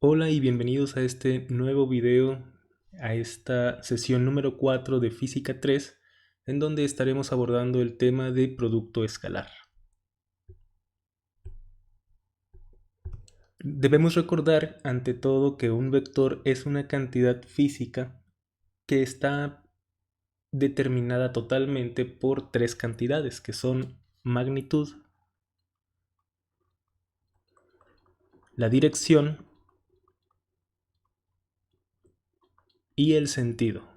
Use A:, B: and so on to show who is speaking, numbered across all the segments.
A: Hola y bienvenidos a este nuevo video, a esta sesión número 4 de Física 3, en donde estaremos abordando el tema de producto escalar. Debemos recordar ante todo que un vector es una cantidad física que está determinada totalmente por tres cantidades, que son magnitud, la dirección y el sentido.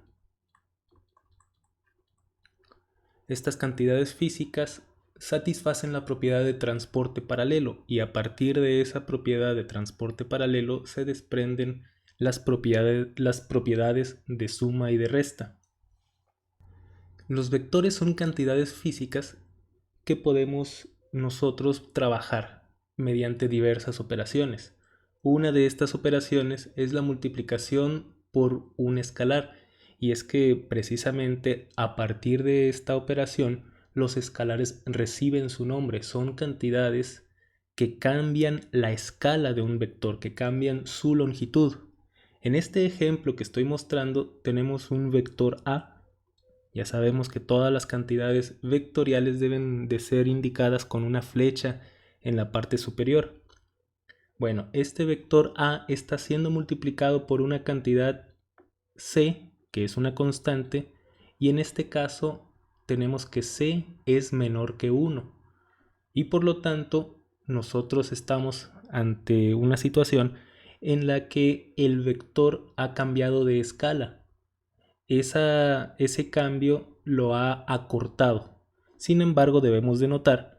A: Estas cantidades físicas satisfacen la propiedad de transporte paralelo y a partir de esa propiedad de transporte paralelo se desprenden las propiedades de suma y de resta. Los vectores son cantidades físicas que podemos nosotros trabajar mediante diversas operaciones. Una de estas operaciones es la multiplicación por un escalar, y es que precisamente a partir de esta operación los escalares reciben su nombre. Son cantidades que cambian la escala de un vector, que cambian su longitud. En este ejemplo que estoy mostrando tenemos un vector A. Ya sabemos que todas las cantidades vectoriales deben de ser indicadas con una flecha en la parte superior. Bueno, este vector A está siendo multiplicado por una cantidad C, que es una constante, y en este caso tenemos que C es menor que 1. Y por lo tanto, nosotros estamos ante una situación en la que el vector ha cambiado de escala. Ese cambio lo ha acortado. Sin embargo, debemos de notar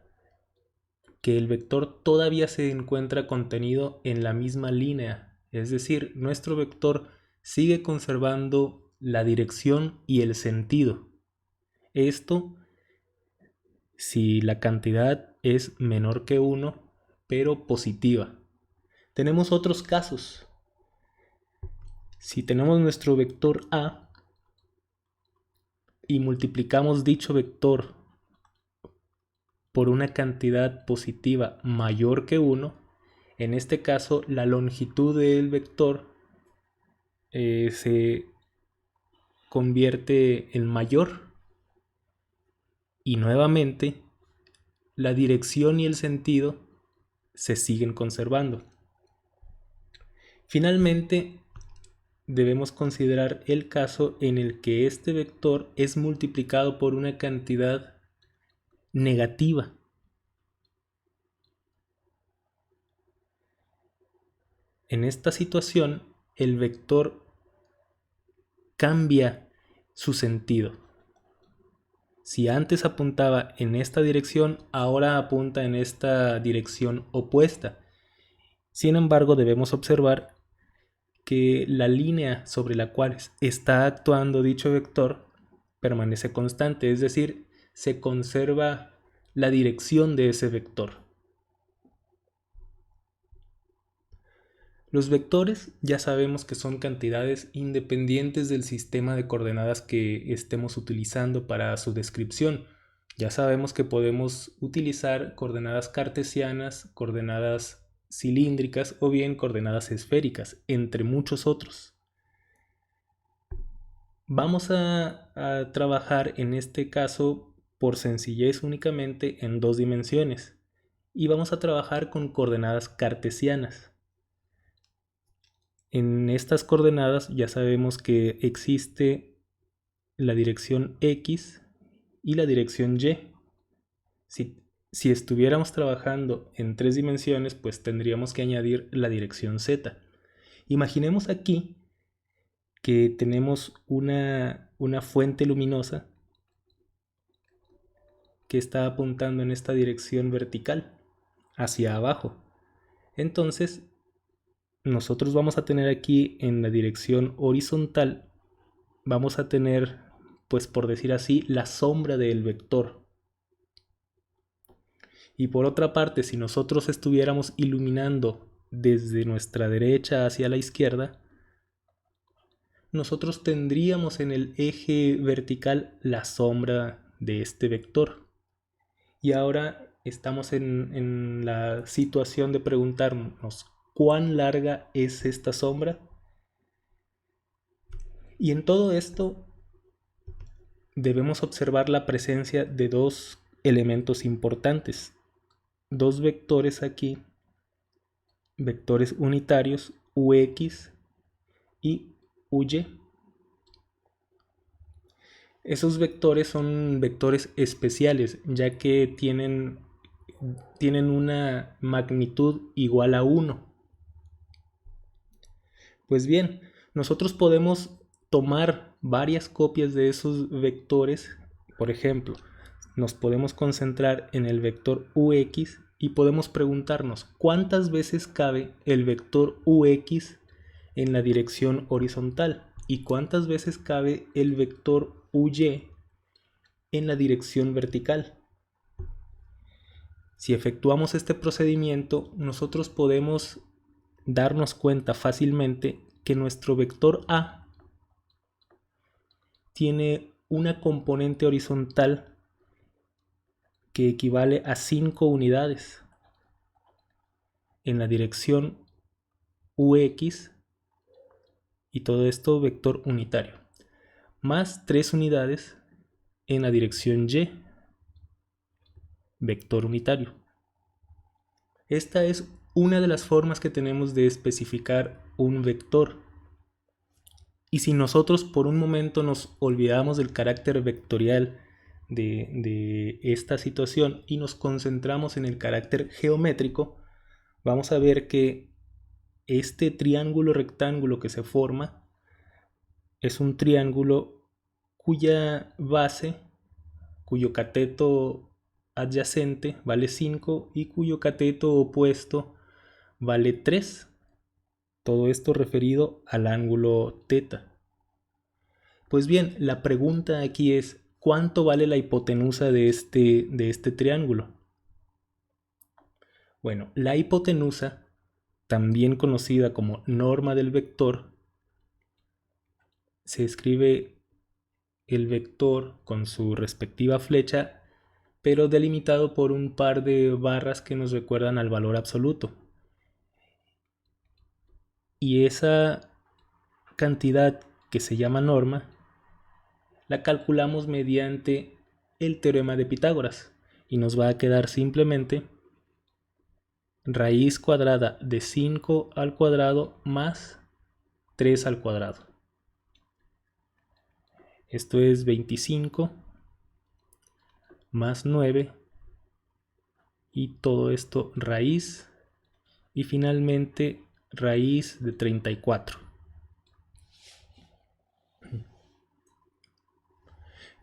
A: que el vector todavía se encuentra contenido en la misma línea, es decir, nuestro vector sigue conservando la dirección y el sentido. Esto si la cantidad es menor que 1, pero positiva. Tenemos otros casos. Si tenemos nuestro vector A y multiplicamos dicho vector por una cantidad positiva mayor que 1, en este caso la longitud del vector se convierte en mayor y nuevamente la dirección y el sentido se siguen conservando. Finalmente, debemos considerar el caso en el que este vector es multiplicado por una cantidad negativa. En esta situación, el vector cambia su sentido. Si antes apuntaba en esta dirección, ahora apunta en esta dirección opuesta. Sin embargo, debemos observar que la línea sobre la cual está actuando dicho vector permanece constante, es decir, se conserva la dirección de ese vector. Los vectores ya sabemos que son cantidades independientes del sistema de coordenadas que estemos utilizando para su descripción. Ya sabemos que podemos utilizar coordenadas cartesianas, coordenadas cilíndricas o bien coordenadas esféricas, entre muchos otros. Vamos a trabajar en este caso por sencillez únicamente en dos dimensiones y vamos a trabajar con coordenadas cartesianas. En estas coordenadas ya sabemos que existe la dirección X y la dirección Y. Si estuviéramos trabajando en tres dimensiones, pues tendríamos que añadir la dirección Z. Imaginemos aquí que tenemos una fuente luminosa que está apuntando en esta dirección vertical, hacia abajo. Entonces, nosotros vamos a tener aquí en la dirección horizontal, vamos a tener, pues por decir así, la sombra del vector. Y por otra parte, si nosotros estuviéramos iluminando desde nuestra derecha hacia la izquierda, nosotros tendríamos en el eje vertical la sombra de este vector. Y ahora estamos en la situación de preguntarnos cuán larga es esta sombra. Y en todo esto debemos observar la presencia de dos elementos importantes, dos vectores aquí, vectores unitarios Ux y Uy. Esos vectores son vectores especiales, ya que tienen una magnitud igual a 1. Pues bien, nosotros podemos tomar varias copias de esos vectores. Por ejemplo, nos podemos concentrar en el vector Ux y podemos preguntarnos cuántas veces cabe el vector Ux en la dirección horizontal y cuántas veces cabe el vector Uy en la dirección vertical. Si efectuamos este procedimiento, nosotros podemos darnos cuenta fácilmente que nuestro vector A tiene una componente horizontal que equivale a 5 unidades en la dirección Ux, y todo esto vector unitario, más 3 unidades en la dirección Y, vector unitario. Esta es una de las formas que tenemos de especificar un vector. Y si nosotros por un momento nos olvidamos del carácter vectorial de esta situación y nos concentramos en el carácter geométrico, vamos a ver que este triángulo rectángulo que se forma es un triángulo cuya base, cuyo cateto adyacente vale 5 y cuyo cateto opuesto vale 3. Todo esto referido al ángulo θ. Pues bien, la pregunta aquí es, ¿cuánto vale la hipotenusa de este triángulo? Bueno, la hipotenusa, también conocida como norma del vector, se escribe el vector con su respectiva flecha, pero delimitado por un par de barras que nos recuerdan al valor absoluto. Y esa cantidad que se llama norma la calculamos mediante el teorema de Pitágoras y nos va a quedar simplemente raíz cuadrada de 5 al cuadrado más 3 al cuadrado. Esto es 25 más 9 y todo esto raíz y finalmente raíz de 34.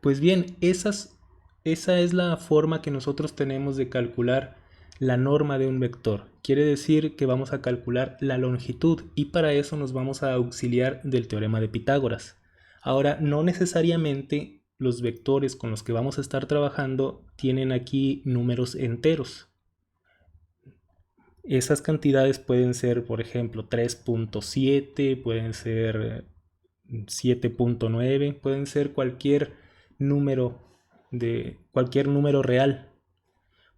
A: Pues bien, esa es la forma que nosotros tenemos de calcular la norma de un vector. Quiere decir que vamos a calcular la longitud y para eso nos vamos a auxiliar del teorema de Pitágoras. Ahora, no necesariamente los vectores con los que vamos a estar trabajando tienen aquí números enteros. Esas cantidades pueden ser, por ejemplo, 3.7, pueden ser 7.9, pueden ser cualquier número real.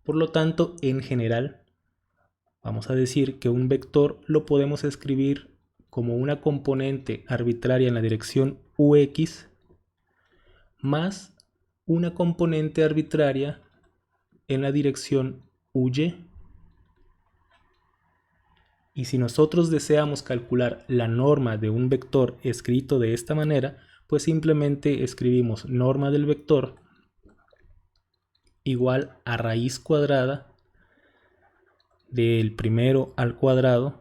A: Por lo tanto, en general, vamos a decir que un vector lo podemos escribir como una componente arbitraria en la dirección Ux más una componente arbitraria en la dirección Uy. Y si nosotros deseamos calcular la norma de un vector escrito de esta manera, pues simplemente escribimos norma del vector igual a raíz cuadrada del primero al cuadrado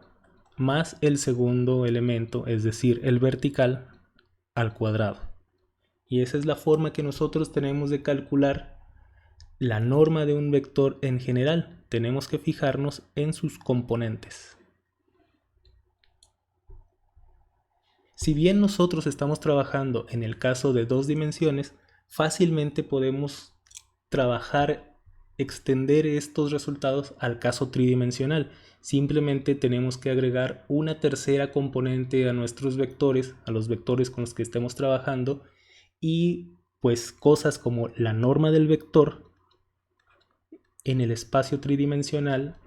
A: más el segundo elemento, es decir, el vertical, al cuadrado. Y esa es la forma que nosotros tenemos de calcular la norma de un vector en general. Tenemos que fijarnos en sus componentes. Si bien nosotros estamos trabajando en el caso de dos dimensiones, fácilmente podemos extender estos resultados al caso tridimensional. Simplemente tenemos que agregar una tercera componente a nuestros vectores, a los vectores con los que estemos trabajando, y pues cosas como la norma del vector en el espacio tridimensional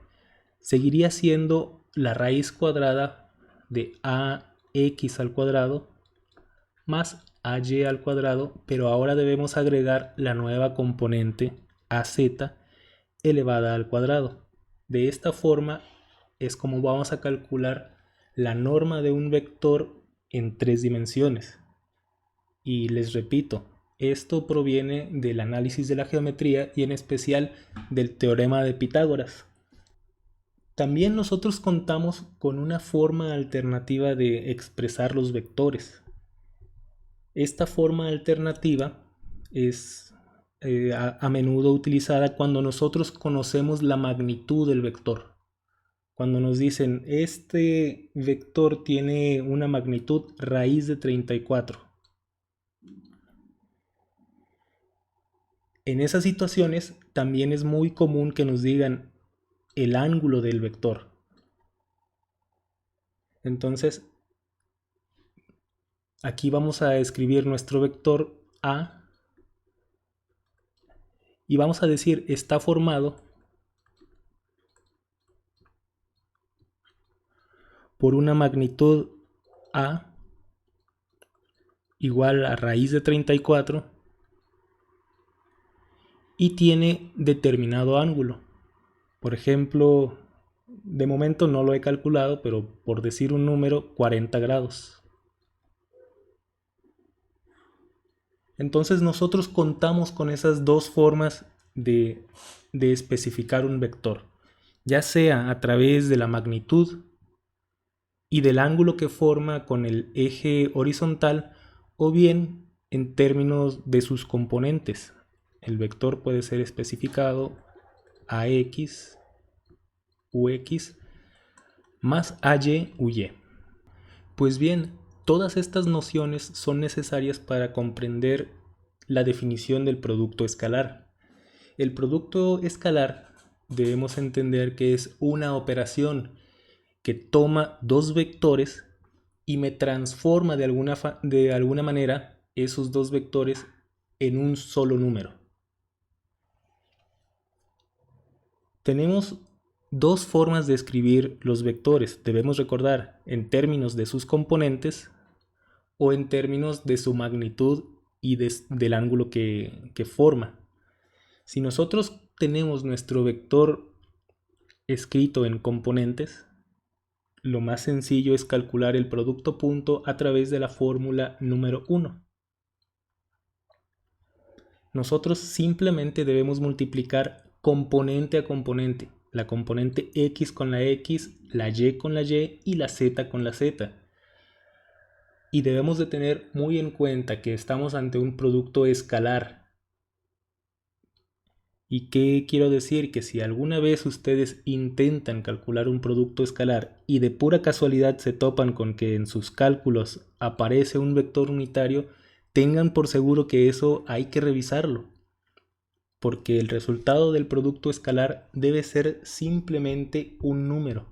A: seguiría siendo la raíz cuadrada de ax al cuadrado más ay al cuadrado, pero ahora debemos agregar la nueva componente az elevada al cuadrado. De esta forma es como vamos a calcular la norma de un vector en 3 dimensiones. Y les repito, esto proviene del análisis de la geometría y en especial del teorema de Pitágoras. También nosotros contamos con una forma alternativa de expresar los vectores. Esta forma alternativa es a menudo utilizada cuando nosotros conocemos la magnitud del vector. Cuando nos dicen, este vector tiene una magnitud raíz de 34. En esas situaciones también es muy común que nos digan el ángulo del vector. Entonces, aquí vamos a escribir nuestro vector A y vamos a decir está formado por una magnitud A igual a raíz de 34 y tiene determinado ángulo. Por ejemplo, de momento no lo he calculado, pero por decir un número, 40 grados. Entonces nosotros contamos con esas dos formas de especificar un vector, ya sea a través de la magnitud y del ángulo que forma con el eje horizontal, o bien en términos de sus componentes. El vector puede ser especificado ax, ux, más ay, uy. Pues bien, todas estas nociones son necesarias para comprender la definición del producto escalar. El producto escalar debemos entender que es una operación que toma dos vectores y me transforma de alguna manera esos dos vectores en un solo número. Tenemos dos formas de escribir los vectores, debemos recordar, en términos de sus componentes o en términos de su magnitud y del ángulo que forma. Si nosotros tenemos nuestro vector escrito en componentes, lo más sencillo es calcular el producto punto a través de la fórmula número 1. Nosotros simplemente debemos multiplicar componente a componente, la componente x con la x, la y con la y y la z con la z. Y debemos de tener muy en cuenta que estamos ante un producto escalar. ¿Y qué quiero decir? Que si alguna vez ustedes intentan calcular un producto escalar y de pura casualidad se topan con que en sus cálculos aparece un vector unitario, tengan por seguro que eso hay que revisarlo, porque el resultado del producto escalar debe ser simplemente un número.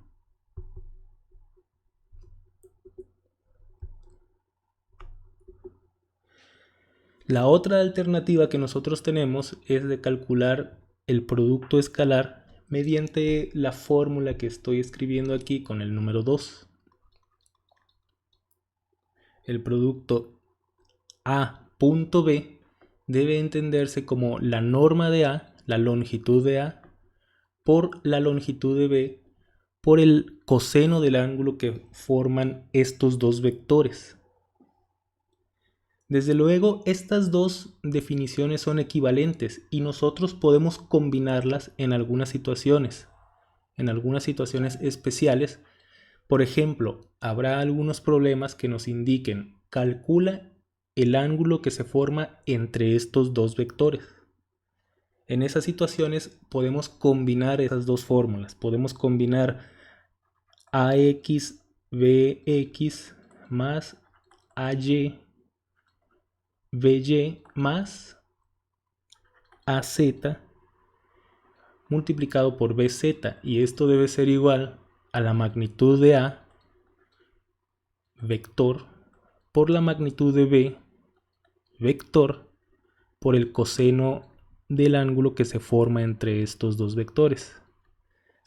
A: La otra alternativa que nosotros tenemos es de calcular el producto escalar mediante la fórmula que estoy escribiendo aquí con el número 2. El producto A punto B debe entenderse como la norma de A, la longitud de A, por la longitud de B, por el coseno del ángulo que forman estos dos vectores. Desde luego, estas dos definiciones son equivalentes y nosotros podemos combinarlas en algunas situaciones especiales. Por ejemplo, habrá algunos problemas que nos indiquen, calcula el ángulo que se forma entre estos dos vectores. En esas situaciones podemos combinar esas dos fórmulas. Podemos combinar ax, bx más ay, by más az multiplicado por bz, y esto debe ser igual a la magnitud de a vector por la magnitud de b vector por el coseno del ángulo que se forma entre estos dos vectores.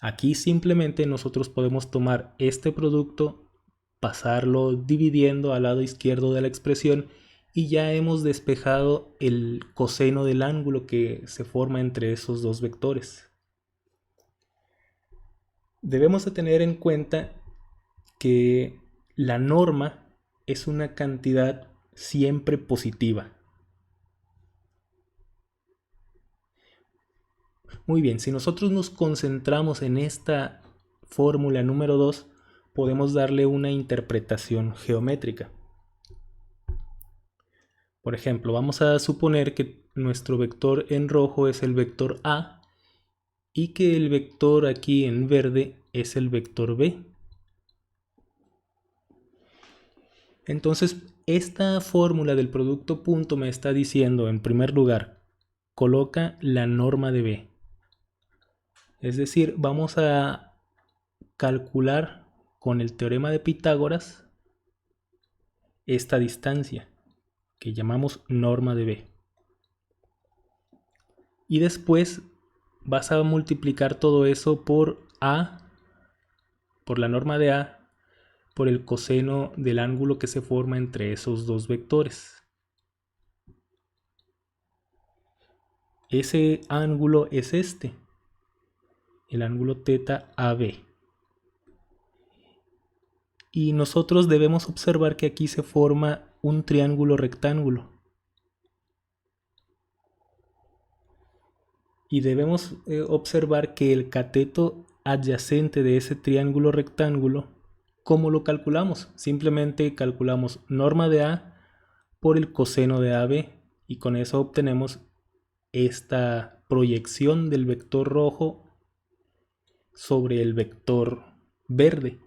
A: Aquí simplemente nosotros podemos tomar este producto, pasarlo dividiendo al lado izquierdo de la expresión y ya hemos despejado el coseno del ángulo que se forma entre esos dos vectores. Debemos de tener en cuenta que la norma es una cantidad siempre positiva. Muy bien, si nosotros nos concentramos en esta fórmula número 2, podemos darle una interpretación geométrica. Por ejemplo, vamos a suponer que nuestro vector en rojo es el vector A y que el vector aquí en verde es el vector B. Entonces, esta fórmula del producto punto me está diciendo, en primer lugar, coloca la norma de B. Es decir, vamos a calcular con el teorema de Pitágoras esta distancia que llamamos norma de B. Y después vas a multiplicar todo eso por A, por la norma de A, por el coseno del ángulo que se forma entre esos dos vectores. Ese ángulo es este, el ángulo θ AB. Y nosotros debemos observar que aquí se forma un triángulo rectángulo. Y debemos observar que el cateto adyacente de ese triángulo rectángulo, ¿cómo lo calculamos? Simplemente calculamos norma de A por el coseno de AB y con eso obtenemos esta proyección del vector rojo sobre el vector verde.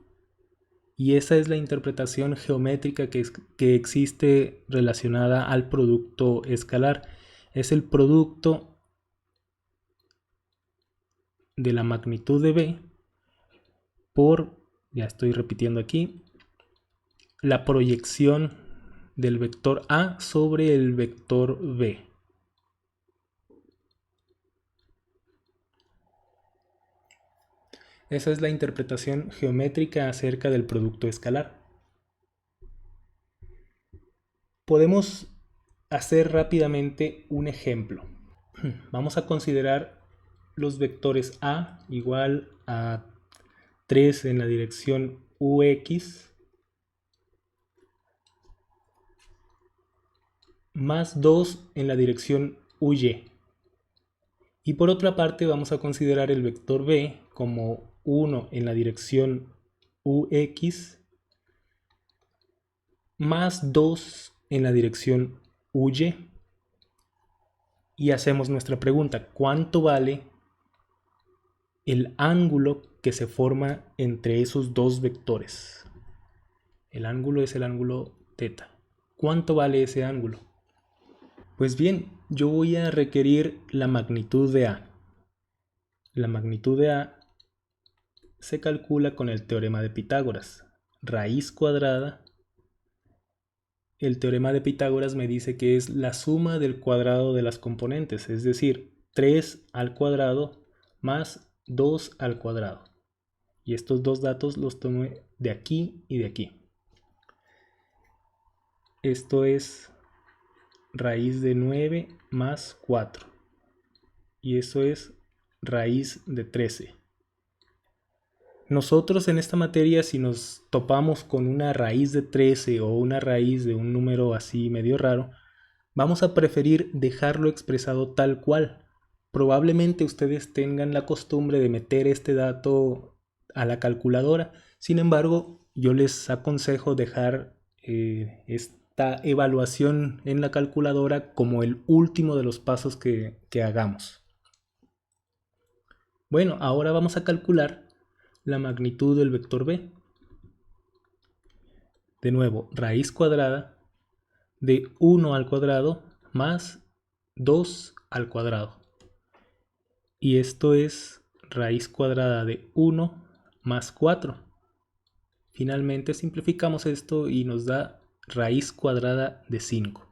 A: Y esa es la interpretación geométrica que existe relacionada al producto escalar. Es el producto de la magnitud de B por, ya estoy repitiendo aquí, la proyección del vector A sobre el vector B. Esa es la interpretación geométrica acerca del producto escalar. Podemos hacer rápidamente un ejemplo. Vamos a considerar los vectores A igual a 3 en la dirección UX más 2 en la dirección UY. Y por otra parte vamos a considerar el vector B como 1 en la dirección UX más 2 en la dirección UY. Y hacemos nuestra pregunta, ¿cuánto vale el ángulo que se forma entre esos dos vectores? El ángulo es el ángulo θ. ¿Cuánto vale ese ángulo? Pues bien, yo voy a requerir la magnitud de A. La magnitud de A se calcula con el teorema de Pitágoras. Raíz cuadrada. El teorema de Pitágoras me dice que es la suma del cuadrado de las componentes, es decir, 3 al cuadrado más 2 al cuadrado. Y estos dos datos los tomé de aquí y de aquí. Esto es raíz de 9 más 4. Y eso es raíz de 13. Nosotros en esta materia, si nos topamos con una raíz de 13 o una raíz de un número así medio raro, vamos a preferir dejarlo expresado tal cual. Probablemente ustedes tengan la costumbre de meter este dato a la calculadora. Sin embargo, yo les aconsejo dejar esta evaluación en la calculadora como el último de los pasos que hagamos. Bueno, ahora vamos a calcular la magnitud del vector B. De nuevo, raíz cuadrada de 1 al cuadrado más 2 al cuadrado. Y esto es raíz cuadrada de 1 más 4. Finalmente simplificamos esto y nos da raíz cuadrada de 5.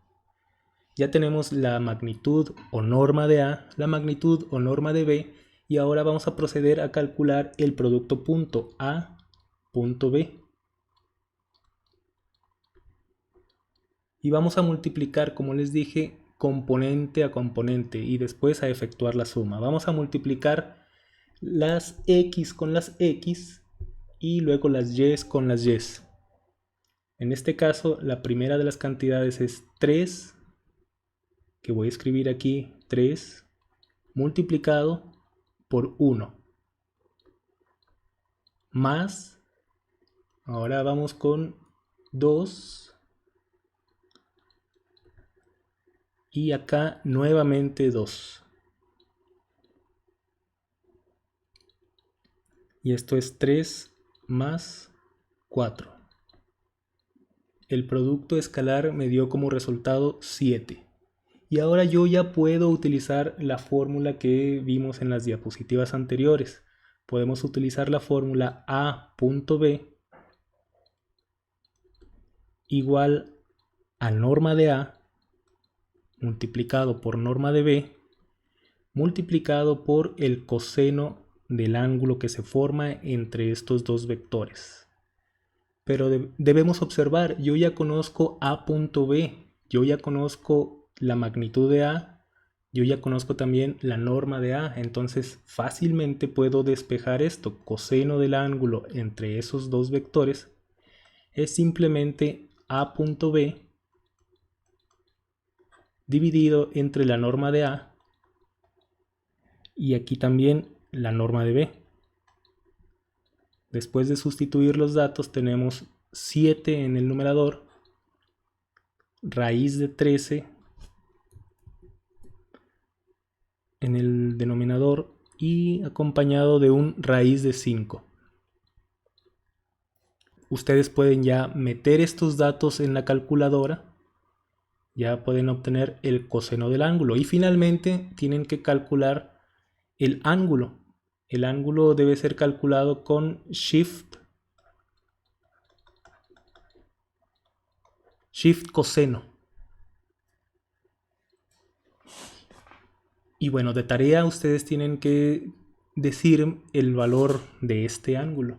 A: Ya tenemos la magnitud o norma de A, la magnitud o norma de B Y ahora vamos a proceder a calcular el producto punto A, punto B. Y vamos a multiplicar, como les dije, componente a componente y después a efectuar la suma. Vamos a multiplicar las X con las X y luego las Y con las Y. En este caso, la primera de las cantidades es 3, que voy a escribir aquí, 3 multiplicado por 1, más, ahora vamos con 2, y acá nuevamente 2. Y esto es 3 más 4. El producto escalar me dio como resultado 7. Y ahora yo ya puedo utilizar la fórmula que vimos en las diapositivas anteriores. Podemos utilizar la fórmula A.B igual a norma de A multiplicado por norma de B multiplicado por el coseno del ángulo que se forma entre estos dos vectores. Pero debemos observar, yo ya conozco A.B, yo ya conozco la magnitud de A, yo ya conozco también la norma de A, entonces fácilmente puedo despejar esto. Coseno del ángulo entre esos dos vectores es simplemente A.B dividido entre la norma de A y aquí también la norma de B. Después de sustituir los datos tenemos 7 en el numerador, raíz de 13 en el denominador y acompañado de un raíz de 5. Ustedes pueden ya meter estos datos en la calculadora, ya pueden obtener el coseno del ángulo y finalmente tienen que calcular el ángulo. El ángulo debe ser calculado con Shift coseno. Y bueno, de tarea ustedes tienen que decir el valor de este ángulo.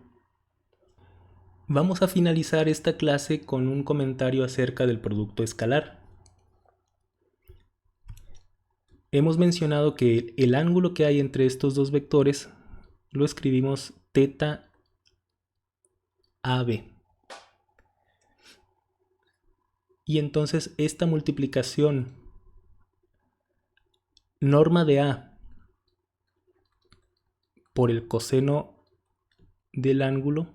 A: Vamos a finalizar esta clase con un comentario acerca del producto escalar. Hemos mencionado que el ángulo que hay entre estos dos vectores lo escribimos θ AB. Y entonces esta multiplicación norma de A por el coseno del ángulo,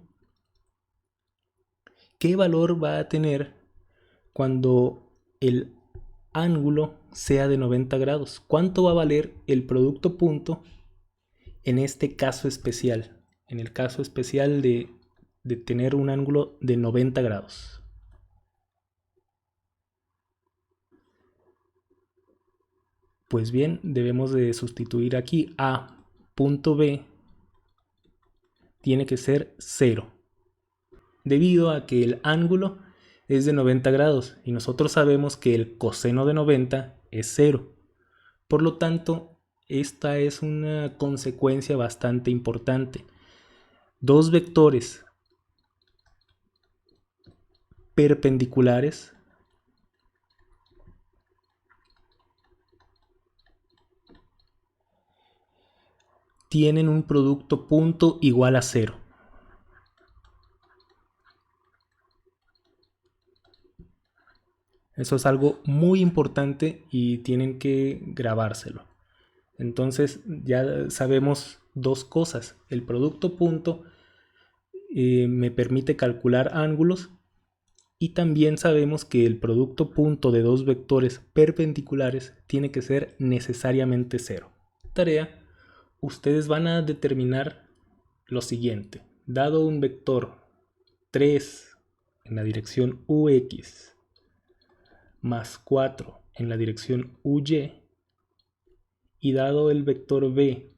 A: ¿qué valor va a tener cuando el ángulo sea de 90 grados? ¿Cuánto va a valer el producto punto en este caso especial? En el caso especial de tener un ángulo de 90 grados. Pues bien, debemos de sustituir aquí A.B tiene que ser 0, debido a que el ángulo es de 90 grados y nosotros sabemos que el coseno de 90 es 0. Por lo tanto, esta es una consecuencia bastante importante. Dos vectores perpendiculares tienen un producto punto igual a 0. Eso es algo muy importante y tienen que grabárselo. Entonces ya sabemos dos cosas. El producto punto me permite calcular ángulos y también sabemos que el producto punto de dos vectores perpendiculares tiene que ser necesariamente 0. Tarea, ustedes van a determinar lo siguiente. Dado un vector 3 en la dirección UX más 4 en la dirección UY y dado el vector B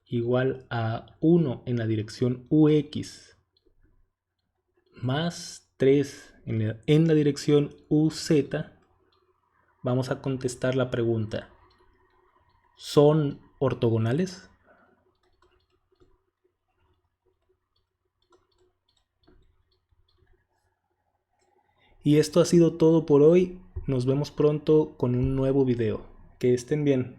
A: igual a 1 en la dirección UX más 3 en la dirección UZ, vamos a contestar la pregunta: ¿son ortogonales? Y esto ha sido todo por hoy. Nos vemos pronto con un nuevo video. Que estén bien.